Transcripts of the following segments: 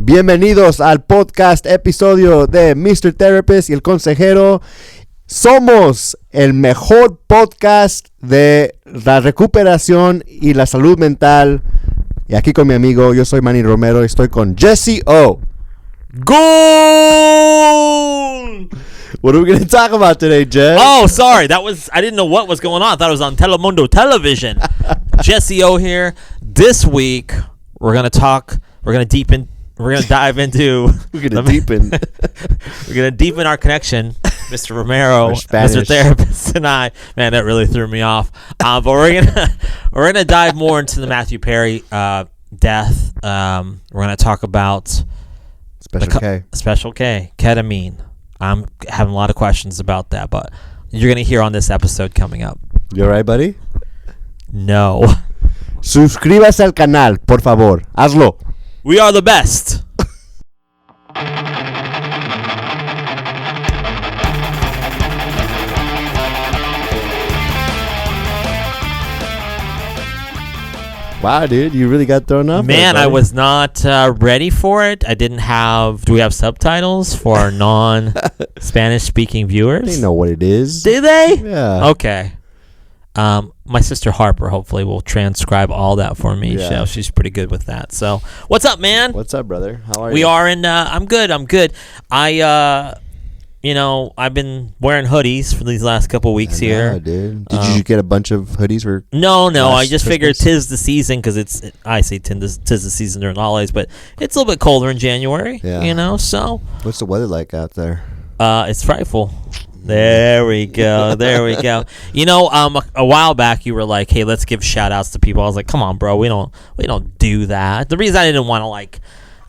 Bienvenidos al podcast episodio de Mr. Therapist y el consejero. Somos el mejor podcast de la recuperación y la salud mental. Y aquí con mi amigo, yo soy Manny Romero y estoy con Jesse O. Goal! What are we going to talk about today, Jess? Oh, sorry. I didn't know what was going on. I thought it was on Telemundo Television. Jesse O here. This week, we're going to dive into We're going to deepen our connection, Mr. Romero, Mr. Therapist, and I. Man, that really threw me off. But we're gonna dive more into the Matthew Perry death. We're gonna talk about Special K, Ketamine. I'm having a lot of questions about that, but you're gonna hear on this episode coming up. You alright, buddy? No. Suscríbase al canal, por favor. Hazlo. We are the best. Wow, dude, you really got thrown off. Man, I was not ready for it. I didn't have. Do we have subtitles for our non-Spanish speaking viewers? They know what it is. Do they? Yeah. Okay. My sister Harper hopefully will transcribe all that for me. Yeah. She's pretty good with that. So, what's up, man? What's up, brother? How are you? We are in. I'm good. I've been wearing hoodies for these last couple weeks here. Yeah, dude. Did you get a bunch of hoodies for? No. I just figured Christmas? 'tis the season because I say 'tis the season during the holidays, but it's a little bit colder in January. Yeah. So What's the weather like out there? it's frightful. There we go. A while back you were like, "Hey, let's give shout outs to people." I was like, "Come on, bro. We don't do that." The reason I didn't want to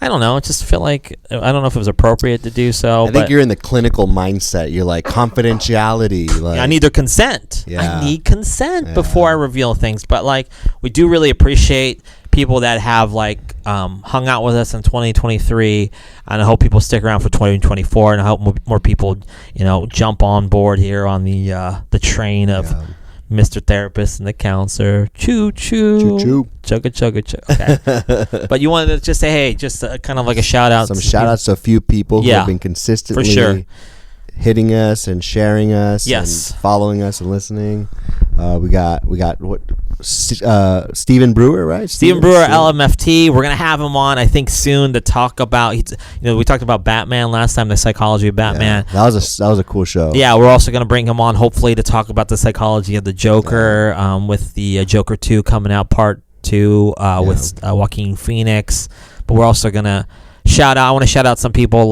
I don't know. I just feel like I don't know if it was appropriate to do so. I think you're in the clinical mindset. You're like confidentiality. Like, I need their consent. Yeah. I need consent before I reveal things. But we do really appreciate people that have hung out with us in 2023, and I hope people stick around for 2024, and I hope more people jump on board here on the train of Mr. Therapist and the counselor. Choo choo. Choo choo. Chugga chugga chugga. Okay. But you wanted to just say, hey, just kind of like a shout out. Some shout outs to a few people who have been consistently for sure hitting us and sharing us and following us and listening. We got what Stephen Brewer, right? Stephen Brewer, LMFT. We're gonna have him on, I think, soon to talk about. We talked about Batman last time, the psychology of Batman. Yeah, that was a cool show. Yeah, we're also gonna bring him on, hopefully, to talk about the psychology of the Joker. With the Joker 2 coming out, Part 2, with Joaquin Phoenix. But we're also gonna shout out. I want to shout out some people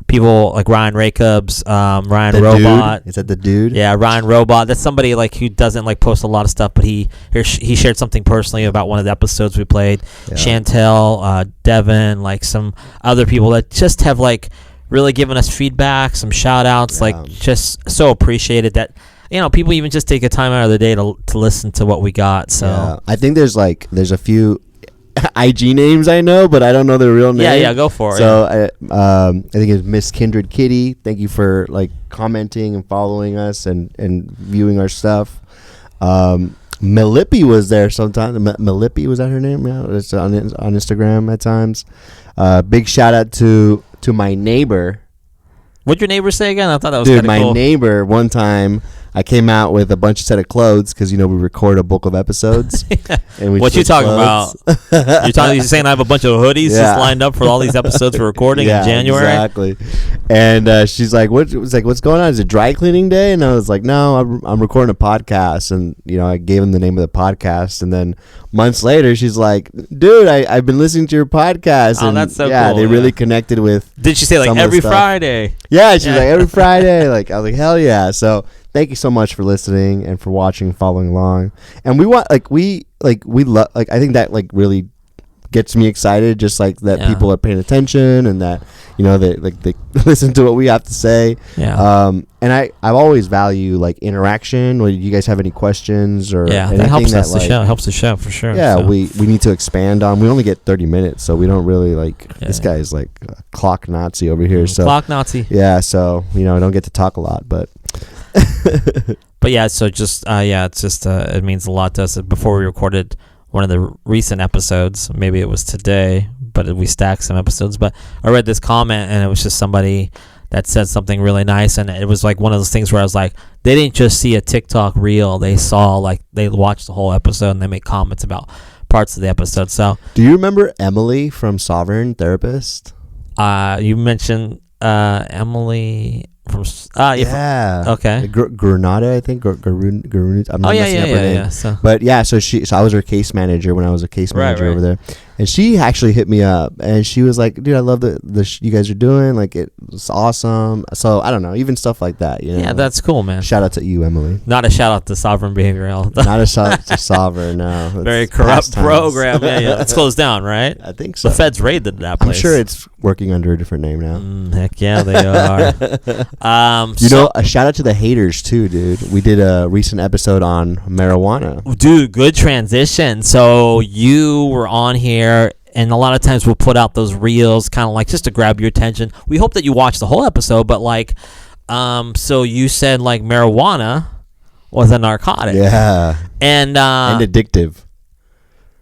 people like Ryan Racobs, Ryan the Robot. Dude? Is that the dude? Yeah, Ryan Robot. That's somebody who doesn't post a lot of stuff, but he shared something personally about one of the episodes we played. Yeah. Chantel, Devin, some other people that just have really given us feedback, some shout outs, just so appreciated that people even just take a time out of the day to listen to what we got. So I think there's a few IG names I know, but I don't know their real name. Yeah, go for it. So I think it's Miss Kindred Kitty. Thank you for commenting and following us and viewing our stuff. Melippi was there sometimes. Melippi, was that her name? Yeah, it's on Instagram at times. Big shout out to my neighbor. What'd your neighbor say again? I thought that was kind of cool. Dude, my neighbor, one time I came out with a bunch of set of clothes because we record a book of episodes. And what you talking about? You're saying I have a bunch of hoodies just lined up for all these episodes we're recording in January? Exactly. And she's like, what's going on? Is it dry cleaning day? And I was like, no, I'm recording a podcast. And I gave him the name of the podcast. And then months later, she's like, dude, I've been listening to your podcast. Oh, and that's so cool. They really connected with. Did she say every Friday? Yeah, she's like every Friday. I was like, hell yeah. So thank you so much for listening and for watching, following along. And we want we love I think that really gets me excited, just that people are paying attention and that they listen to what we have to say. And I've always value interaction. Do you guys have any questions or anything that helps us helps the show for sure. We need to expand on. We only get 30 minutes, so we don't really this guy is a clock Nazi over here. So clock Nazi. Yeah, so I don't get to talk a lot, but but yeah, so just it's just it means a lot to us. Before we recorded one of the recent episodes, maybe it was today, but we stacked some episodes. But I read this comment, and it was just somebody that said something really nice, and it was like one of those things where I was like, they didn't just see a TikTok reel, they saw, like, they watched the whole episode, and they made comments about parts of the episode. So, do you remember Emily from Sovereign Therapist? You mentioned Emily from okay, Granada, I think, Garunit. I'm not messing up her name. Yeah. So I was her case manager when I was a case manager over there, and she actually hit me up, and she was like, "Dude, I love the you guys are doing. Like, it's awesome." So I don't know, even stuff like that. You know? Yeah, that's cool, man. Shout out to you, Emily. Not a shout out to Sovereign Behavioral. Not a shout out to Sovereign. No, very corrupt program. Yeah, it's closed down, right? I think so. The feds raided that place. I'm sure it's working under a different name now. Heck yeah, they are. A shout out to the haters too, dude. We did a recent episode on marijuana. Dude, good transition. So you were on here, and a lot of times we'll put out those reels kind of like just to grab your attention. We hope that you watch the whole episode, but like, so you said like marijuana was a narcotic. Yeah. And addictive.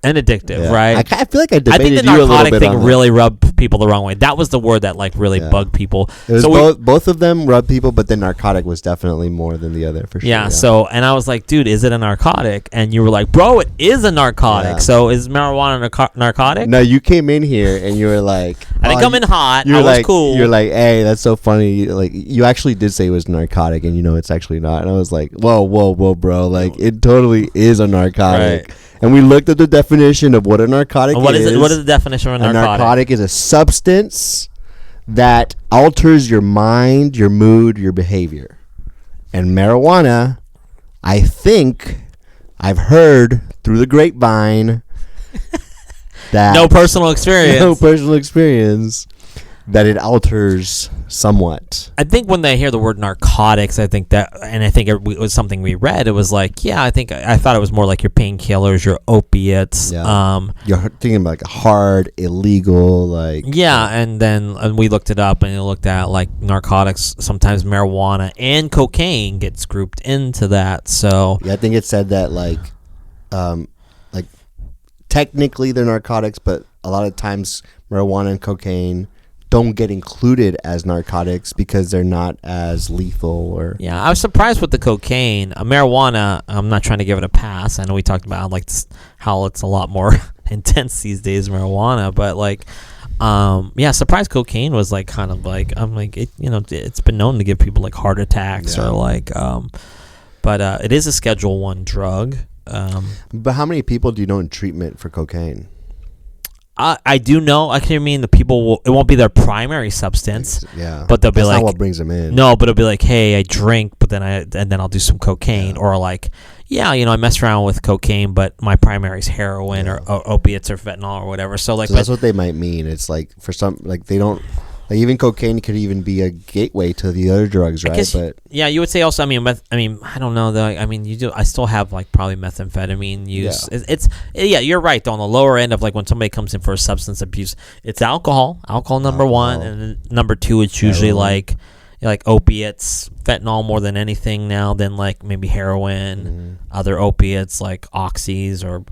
And addictive, yeah. right? I feel like I think debated the you a little narcotic bit thing on really rubbed people the wrong way. That was the word that like really bugged people. It was both of them rubbed people, but the narcotic was definitely more than the other for sure. Yeah. So, and I was like, dude, is it a narcotic? And you were like, bro, it is a narcotic. Yeah. So is marijuana a narcotic? No, you came in here and you were like, I didn't come in hot. I was cool. You're like, hey, that's so funny. Like, you actually did say it was narcotic, and you know it's actually not. And I was like, whoa, bro. Like, it totally is a narcotic. Right. And we looked at the definition of what a narcotic is. What is the definition of a narcotic? A narcotic is a substance that alters your mind, your mood, your behavior. And marijuana, I think I've heard through the grapevine that no personal experience that it alters somewhat. I think when they hear the word narcotics, I think it was something we read. It was like, yeah, I thought it was more like your painkillers, your opiates. Yeah. You're thinking about like hard, illegal, like. Yeah, and we looked it up, and it looked at like narcotics. Sometimes marijuana and cocaine gets grouped into that. So yeah, I think it said that like technically they're narcotics, but a lot of times marijuana and cocaine don't get included as narcotics because they're not as lethal. Or yeah, I was surprised with the cocaine. Marijuana, I'm not trying to give it a pass. I know we talked about like how it's a lot more intense these days, marijuana, but like surprised cocaine was like kind of like, I'm like, it's been known to give people like heart attacks or like but it is a Schedule 1 drug. But how many people do you know in treatment for cocaine? I do know. I can mean the people it won't be their primary substance. Yeah, but they'll be that's like, not what brings them in. No, but it'll be like, hey, I drink, but then I'll do some cocaine, or like, I mess around with cocaine, but my primary is heroin or opiates or fentanyl or whatever. So like, that's what they might mean. It's like for some, like they don't. Like even cocaine could even be a gateway to the other drugs, right? But yeah, you would say also. I mean, I don't know though. I mean, you do. I still have like probably methamphetamine use. Yeah. You're right though. On the lower end of like when somebody comes in for a substance abuse, it's alcohol. Alcohol number one, and then number two, it's usually like opiates, fentanyl more than anything now. Then like maybe heroin, other opiates like oxys or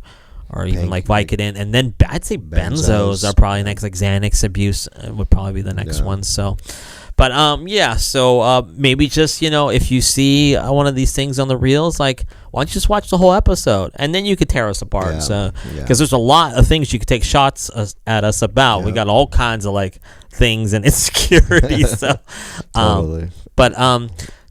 even like Vicodin, and then I'd say benzos are probably next. Like Xanax abuse would probably be the next one. So, but so maybe just if you see one of these things on the reels, like why don't you just watch the whole episode and then you could tear us apart. Because there's a lot of things you could take shots at us about. We got all kinds of like things and insecurities. So, totally. But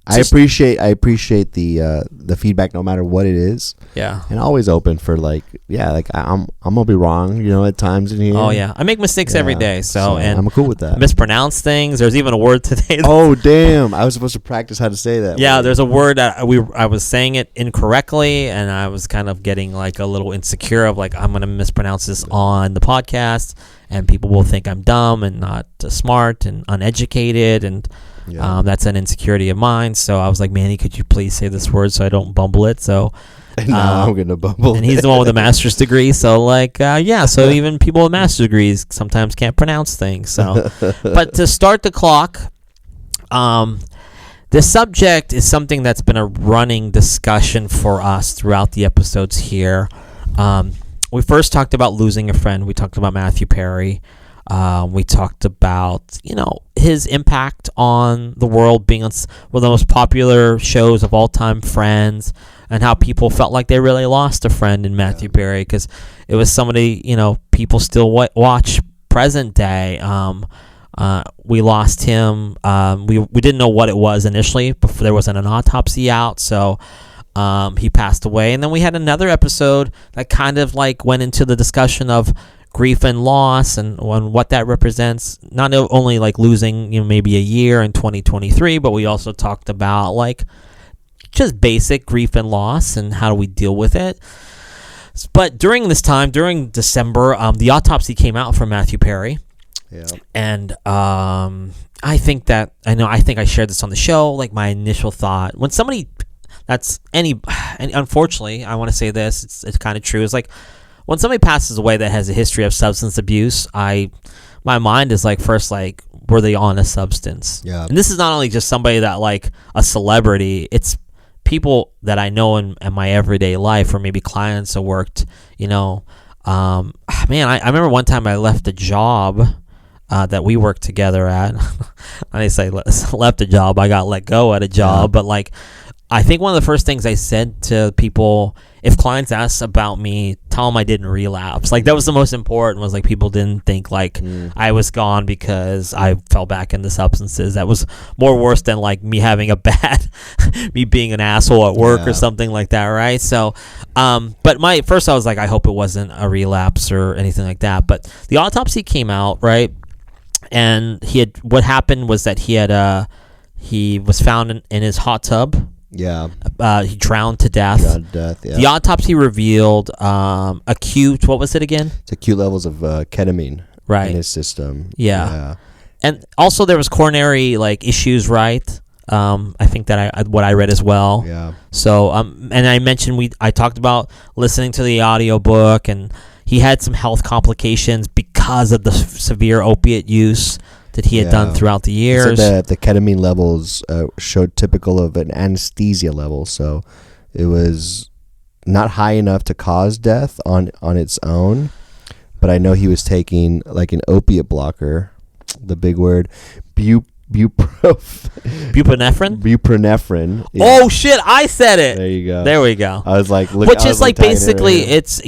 I appreciate the feedback no matter what it is. Yeah. And always open for I'm gonna be wrong, at times in here. Oh yeah. I make mistakes every day, so and I'm cool with that. Mispronounce things. There's even a word today. Oh damn. I was supposed to practice how to say that. Yeah, there's a word that I was saying it incorrectly, and I was kind of getting like a little insecure of like I'm gonna mispronounce this on the podcast and people will think I'm dumb and not smart and uneducated, and that's an insecurity of mine. So I was like, Manny, could you please say this word so I don't bumble it? So and now I'm gonna bumble. And he's the one with a master's degree. So like, so even people with master's degrees sometimes can't pronounce things. So, but to start the clock, this subject is something that's been a running discussion for us throughout the episodes here. We first talked about losing a friend. We talked about Matthew Perry. We talked about, his impact on the world, being on one of the most popular shows of all time, Friends, and how people felt like they really lost a friend in Matthew Perry, because it was somebody, people still watch present day. We lost him. We didn't know what it was initially, before there wasn't an autopsy out, so he passed away. And then we had another episode that kind of like went into the discussion of grief and loss and what that represents, not only like losing maybe a year in 2023, but we also talked about like just basic grief and loss and how do we deal with it. But during this time, during December, the autopsy came out for Matthew Perry. Yeah. And I think I shared this on the show, like my initial thought when somebody and unfortunately I want to say this, it's kind of true, it's like when somebody passes away that has a history of substance abuse, my mind is like, first, like, were they on a substance? Yeah. And this is not only just somebody that, like, a celebrity, it's people that I know in my everyday life, or maybe clients that worked, man, I remember one time I left a job that we worked together at. I say left a job, I got let go at a job, but like, I think one of the first things I said to people, if clients ask about me, tell them I didn't relapse. Like, that was the most important, was like people didn't think like I was gone because I fell back into substances. That was more worse than like me having a bad, me being an asshole at work or something like that, right? So, but first I was like, I hope it wasn't a relapse or anything like that. But the autopsy came out, right? And what happened was that he was found in his hot tub. Yeah. He drowned to death. Yeah. The autopsy revealed acute, what was it again? It's acute levels of ketamine in his system. Yeah. And also there was coronary like issues, right? I think that what I read as well. Yeah. So and I mentioned I talked about listening to the audiobook, and he had some health complications because of the severe opiate use that he had done throughout the years. He said that the ketamine levels showed typical of an anesthesia level, so it was not high enough to cause death on its own. But I know he was taking like an opiate blocker, the big word, buprenorphine. Yeah. Oh shit! I said it. There you go. There we go. I was like, which is like basically it's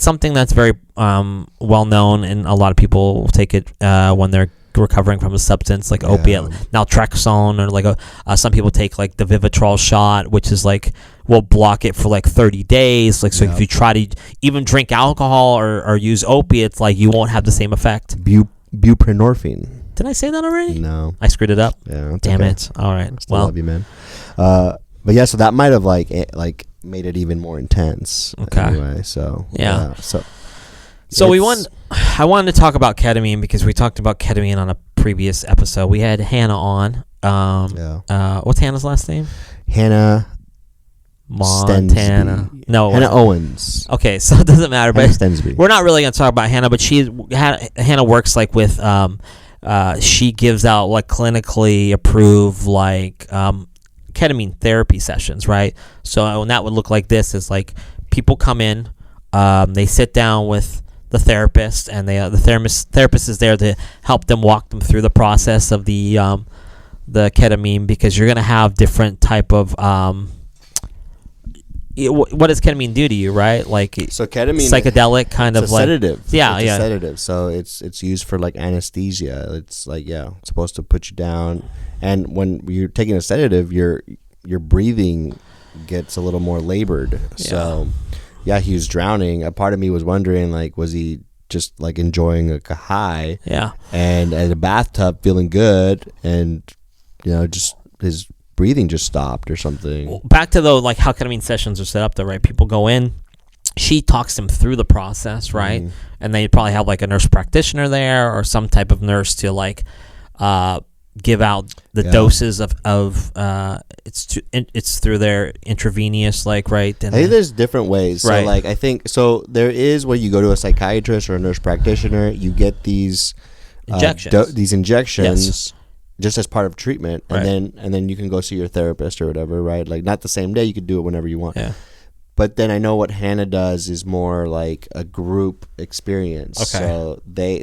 something that's very well known, and a lot of people take it when they're recovering from a substance like opiate, naltrexone, or like some people take like the Vivitrol shot, which is like will block it for like 30 days. Like, so if you try to even drink alcohol or use opiates, like you won't have the same effect. Buprenorphine. Did I say that already? No. I screwed it up. Yeah. Damn it. All right. Still love you, man. But yeah, so that might have like made it even more intense. Okay. Anyway, so yeah. So I wanted to talk about ketamine because we talked about ketamine on a previous episode. We had Hannah on. What's Hannah's last name? Hannah Montana. Stensby. No, Hannah Owens. Okay, so it doesn't matter. Hannah But Stensby. We're not really going to talk about Hannah, but Hannah works like with. She gives out like clinically approved like ketamine therapy sessions, right? So and that would look like this: is like people come in, they sit down with the therapist, and the therapist is there to help them walk them through the process of the ketamine, because you're going to have different type of what does ketamine do to you, right? Like, so ketamine, psychedelic kind of like sedative. Yeah, it's a sedative. So it's used for like anesthesia. It's like it's supposed to put you down. And when you're taking a sedative, your breathing gets a little more labored. So he was drowning. A part of me was wondering, like, was he just like enjoying a high? Yeah. And at a bathtub, feeling good, and just his breathing just stopped or something. Back to like how ketamine sessions are set up, though, right? People go in, she talks them through the process, right? And they probably have like a nurse practitioner there or some type of nurse to like give out the doses of it's through their intravenous, like, right? And I think there's different ways. So right. like I think so there is when you go to a psychiatrist or a nurse practitioner, you get these injections. Just as part of treatment, and then you can go see your therapist or whatever, right? Like, not the same day, you could do it whenever you want. Yeah. But then I know what Hannah does is more like a group experience. Okay. So they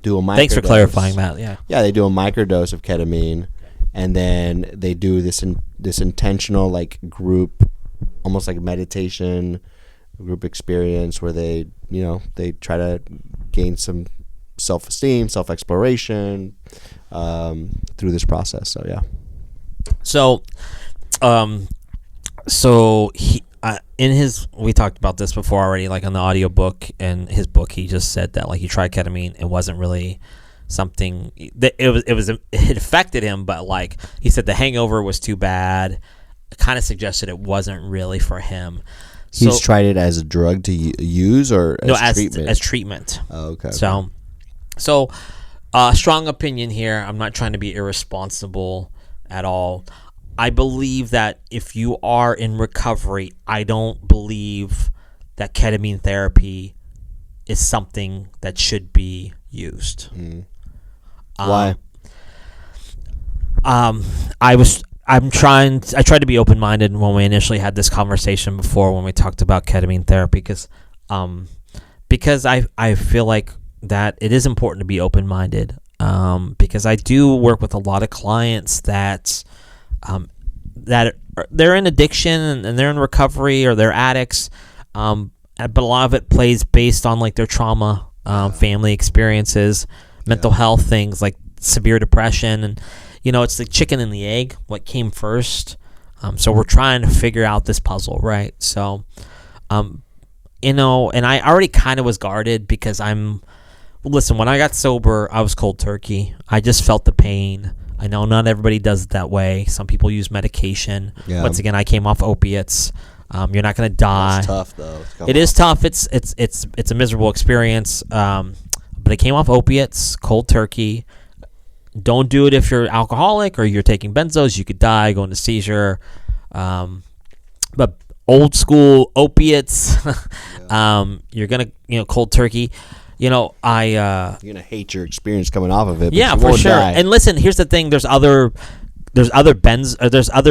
do a microdose. Thanks for clarifying that. Yeah. Yeah, they do a microdose of ketamine, and then they do this intentional like group, almost like meditation, group experience where they try to gain some self-esteem, self-exploration through this process. So yeah. So he. We talked about this before already, like on the audiobook and his book, he just said that like he tried ketamine. It wasn't really something that it affected him, but like he said the hangover was too bad. It kind of suggested it wasn't really for him. He's tried it as a drug to use or as treatment? As treatment. Oh, okay. So strong opinion here. I'm not trying to be irresponsible at all. I believe that if you are in recovery, I don't believe that ketamine therapy is something that should be used. Why? I tried to be open-minded when we initially had this conversation before when we talked about ketamine therapy because I feel like that it is important to be open-minded because I do work with a lot of clients that they're in addiction and they're in recovery or they're addicts, but a lot of it plays based on like their trauma, family experiences, mental health things like severe depression, and it's the chicken and the egg, what came first. So we're trying to figure out this puzzle, right? So, and I already kind of was guarded because listen, when I got sober, I was cold turkey. I just felt the pain. I know not everybody does it that way. Some people use medication. Yeah. Once again, I came off opiates. You're not going to die. It's tough, though. It is tough. It's a miserable experience. But I came off opiates, cold turkey. Don't do it if you're alcoholic or you're taking benzos. You could die, go into seizure. But old school opiates, you're going to, cold turkey. You're gonna hate your experience coming off of it. But yeah, for sure. Die. And listen, here's the thing: there's other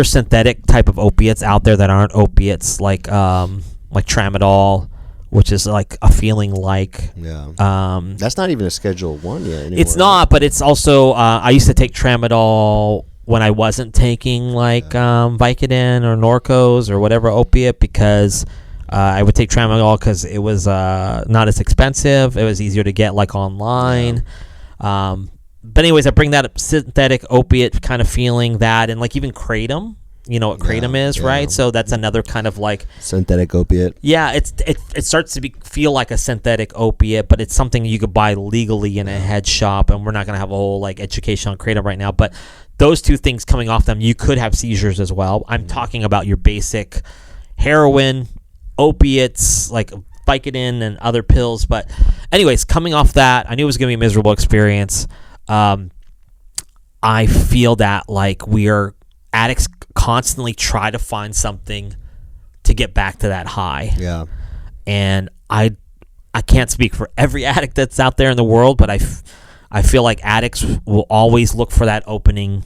synthetic type of opiates out there that aren't opiates, like tramadol, which is like a feeling like. Yeah. That's not even a Schedule 1 yet. Anymore, it's not, but it's also. I used to take tramadol when I wasn't taking like Vicodin or Norcos or whatever opiate because. I would take tramadol because it was not as expensive. It was easier to get like online. Yeah. But anyways, I bring that synthetic opiate kind of feeling that, and like even kratom. You know what kratom is, right? So that's another kind of like synthetic opiate. Yeah, it starts to feel like a synthetic opiate, but it's something you could buy legally in a head shop. And we're not going to have a whole like education on kratom right now. But those two things coming off them, you could have seizures as well. I'm talking about your basic heroin, opiates like Vicodin and other pills. But anyways, coming off that, I knew it was going to be a miserable experience. I feel that like addicts constantly try to find something to get back to that high. Yeah. And I can't speak for every addict that's out there in the world, but I feel like addicts will always look for that opening.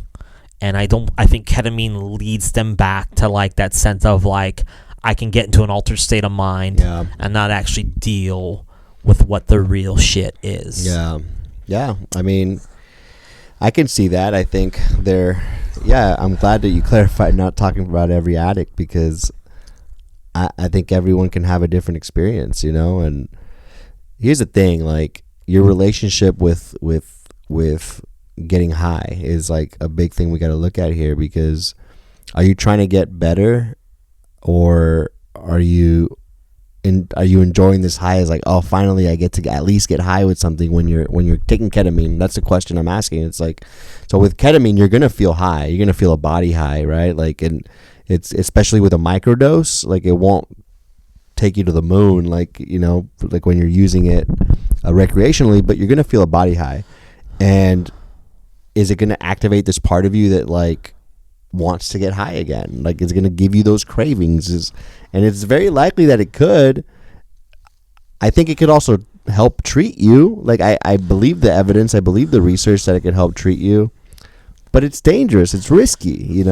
And I think ketamine leads them back to like that sense of like, I can get into an altered state of mind and not actually deal with what the real shit is. Yeah. Yeah. I mean, I can see that. I think I'm glad that you clarified not talking about every addict because I think everyone can have a different experience, and here's the thing, like your relationship with getting high is like a big thing we got to look at here because are you trying to get better or are you enjoying this high as like, oh, finally I get to at least get high with something when you're taking ketamine? That's the question I'm asking. It's like, so with ketamine, you're going to feel high. You're going to feel a body high, right? Like, and it's especially with a microdose, like it won't take you to the moon, like, like when you're using it recreationally, but you're going to feel a body high. And is it going to activate this part of you that like wants to get high again? Like, it's going to give you those cravings, and it's very likely that it could. I think it could also help treat you. Like, I believe the evidence, I believe the research that it could help treat you, but it's dangerous, it's risky,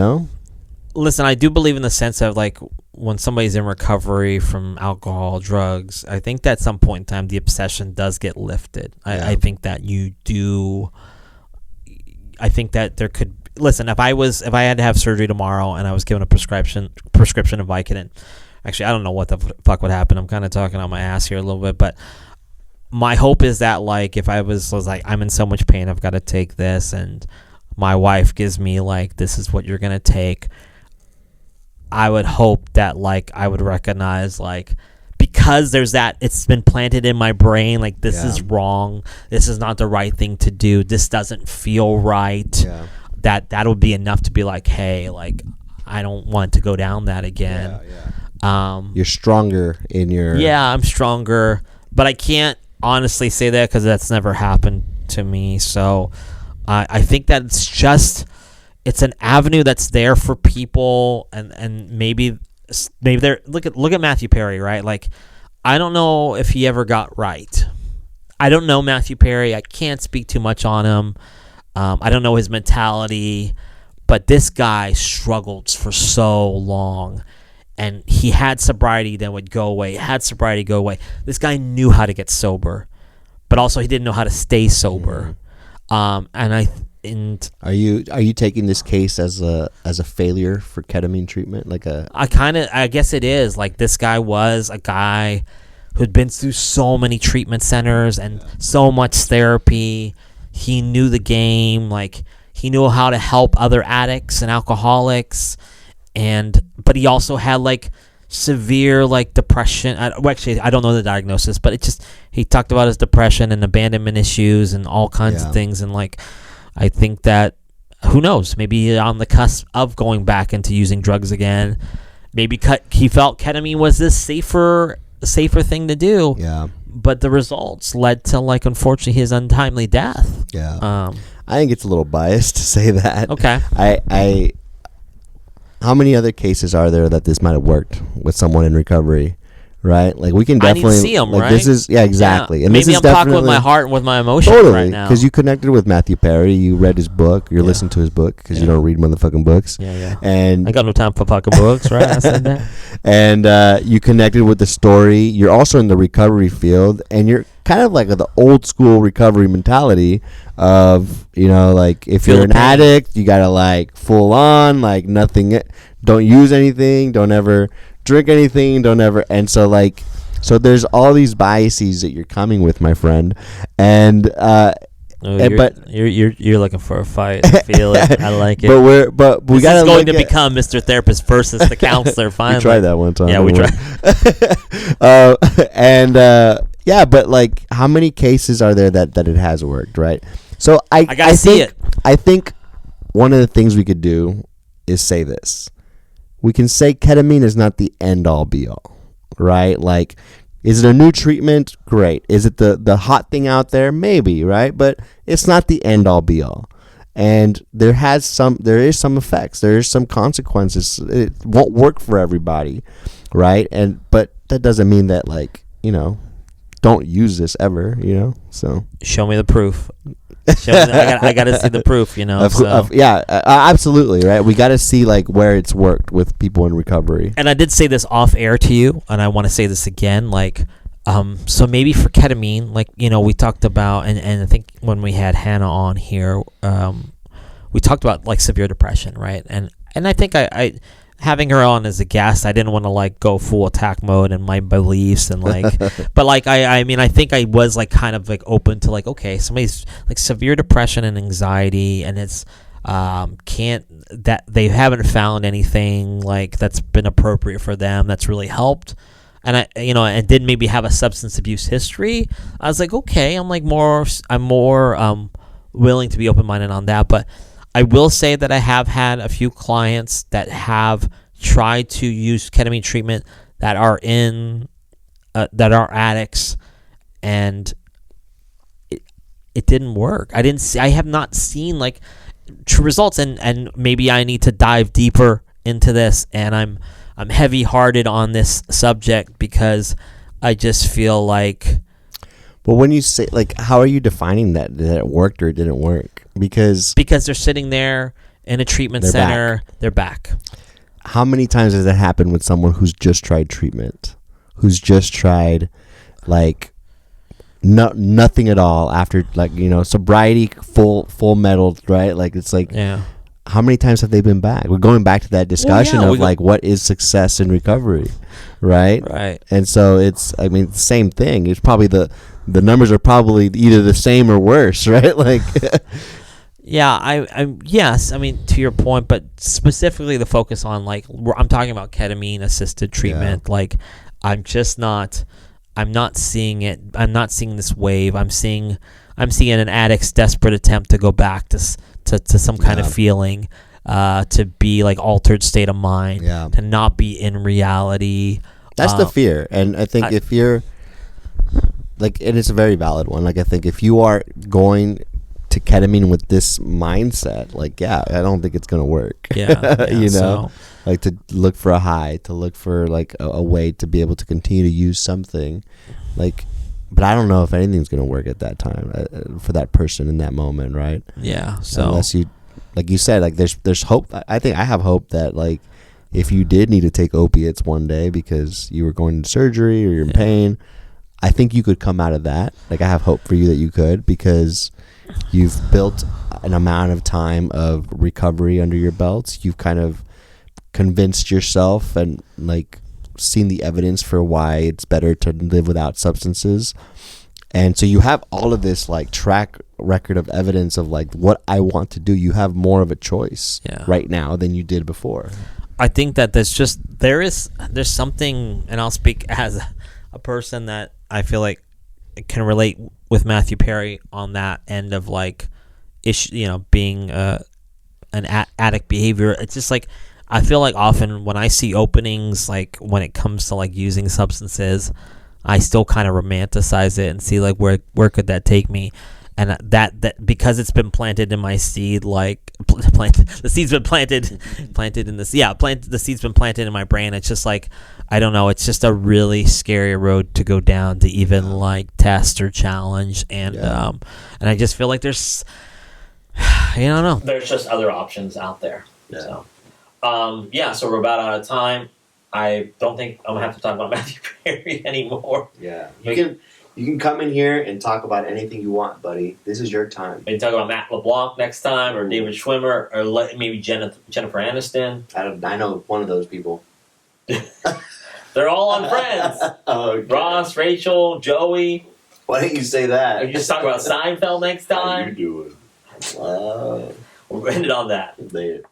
Listen, I do believe in the sense of like when somebody's in recovery from alcohol, drugs, I think that at some point in time the obsession does get lifted. I think that you do. I think that there could listen if I had to have surgery tomorrow and I was given a prescription of Vicodin. Actually, I don't know what the fuck would happen. I'm kind of talking on my ass here a little bit, but my hope is that like if I was like I'm in so much pain, I've got to take this, and my wife gives me like this is what you're gonna take. I would hope that like I would recognize like because there's that it's been planted in my brain like this is wrong, this is not the right thing to do, this doesn't feel right. That would be enough to be like, hey, like I don't want to go down that again. You're stronger in your I'm stronger, but I can't honestly say that because that's never happened to me. So I think that it's an avenue that's there for people, and maybe they're look at Matthew Perry, right? Like I don't know if he ever got right. I don't know Matthew Perry. I can't speak too much on him. I don't know his mentality, but this guy struggled for so long, and he had sobriety that would go away. This guy knew how to get sober, but also he didn't know how to stay sober. And are you taking this case as a failure for ketamine treatment? I guess it is. Like this guy was a guy who'd been through so many treatment centers and so much therapy. He knew the game. Like he knew how to help other addicts and alcoholics, but he also had like severe like depression. Actually, I don't know the diagnosis, but he talked about his depression and abandonment issues and all kinds of things, and like. I think that, who knows, maybe on the cusp of going back into using drugs again. Maybe he felt ketamine was this safer thing to do. Yeah. But the results led to, like, unfortunately, his untimely death. Yeah. I think it's a little biased to say that. Okay. How many other cases are there that this might have worked with someone in recovery? Right, like we can definitely I need to see him. Like right? This is exactly. Yeah. And maybe this is I'm definitely, talking with my heart and with my emotions right now. Because you connected with Matthew Perry, you read his book, you're listening to his book because you don't read motherfucking books. Yeah. And I got no time for fucking books, right? I said that. And you connected with the story. You're also in the recovery field, and you're kind of like the old school recovery mentality of like if you're an addict, you gotta like full on like nothing, don't use anything, don't ever drink anything, don't ever, and so like. So there's all these biases that you're coming with, my friend, and you're looking for a fight. I feel it. I like it. But we got going to become Mr. Therapist versus the counselor. Finally, we tried that one time. Yeah, we tried. But like, how many cases are there that it has worked, right? So I gotta see it. I think one of the things we could do is say this. We can say ketamine is not the end all be all. Right? Like, is it a new treatment? Great. Is it the hot thing out there? Maybe, right? But it's not the end all be all. And there is some effects. There is some consequences. It won't work for everybody, right? But that doesn't mean that like, don't use this ever, So show me the proof. I got to see the proof, absolutely, right? We got to see like where it's worked with people in recovery. And I did say this off air to you, and I want to say this again, like, so maybe for ketamine, like, we talked about, and I think when we had Hannah on here, we talked about like severe depression, right? And I think I having her on as a guest, I didn't want to like go full attack mode and my beliefs and like, but like I mean I think I was like kind of like open to like, okay, somebody's like severe depression and anxiety, and it's they haven't found anything like that's been appropriate for them that's really helped, and and did maybe have a substance abuse history. I was like, okay, I'm more willing to be open-minded on that. But I will say that I have had a few clients that have tried to use ketamine treatment that are addicts, and it didn't work. I have not seen like true results, and maybe I need to dive deeper into this, and I'm heavy-hearted on this subject because I just feel like. Well, when you say, like, how are you defining that it worked or it didn't work? Because they're sitting there in a treatment center, they're back. how many times has that happened with someone who's just tried treatment, who's just tried like nothing at all after, like, you know, sobriety, full metal, right? Like, it's like, how many times have they been back? We're going back to that discussion of like, what is success in recovery, right? Right. And so it's, I mean, same thing. It's probably the numbers are probably either the same or worse, right? Like, I yes, I mean, to your point, but specifically the focus on, like, I'm talking about ketamine assisted treatment. Like, I'm not seeing it. I'm not seeing this wave. I'm seeing an addict's desperate attempt to go back to some kind of feeling, to be like altered state of mind, to not be in reality. That's the fear. And I think if you're like, and it's a very valid one. Like, I think if you are going to ketamine with this mindset, like, I don't think it's gonna work. You know, like, to look for a high, to look for like a way to be able to continue to use something, like, but I don't know if anything's gonna work at that time for that person in that moment, right? So unless you, like you said, like, there's hope. I think I have hope that, like, if you did need to take opiates one day because you were going to surgery or you're in pain, I think you could come out of that. Like, I have hope for you that you could, because you've built an amount of time of recovery under your belts. You've kind of convinced yourself and, like, seen the evidence for why it's better to live without substances. And so you have all of this, like, track record of evidence of, like, what I want to do. You have more of a choice right now than you did before. I think that there's something, and I'll speak as a person that I feel like can relate with Matthew Perry on that end of, like, being an addict behavior. It's just like, I feel like often when I see openings, like, when it comes to, like, using substances, I still kind of romanticize it and see, like, where could that take me. And that because it's been planted in my seed, like, the seed's been planted in this. The seed's been planted in my brain. It's just like, I don't know. It's just a really scary road to go down to even, like, test or challenge. And and I just feel like there's, I don't know. There's just other options out there. So, so we're about out of time. I don't think I'm gonna have to talk about Matthew Perry anymore. You can come in here and talk about anything you want, buddy. This is your time. Maybe talk about Matt LeBlanc next time, or David Schwimmer, or maybe Jennifer Aniston. I know one of those people. They're all on Friends. Okay. Ross, Rachel, Joey. Why didn't you say that? We just talk about Seinfeld next time. How you doing? We'll end it on that. Later.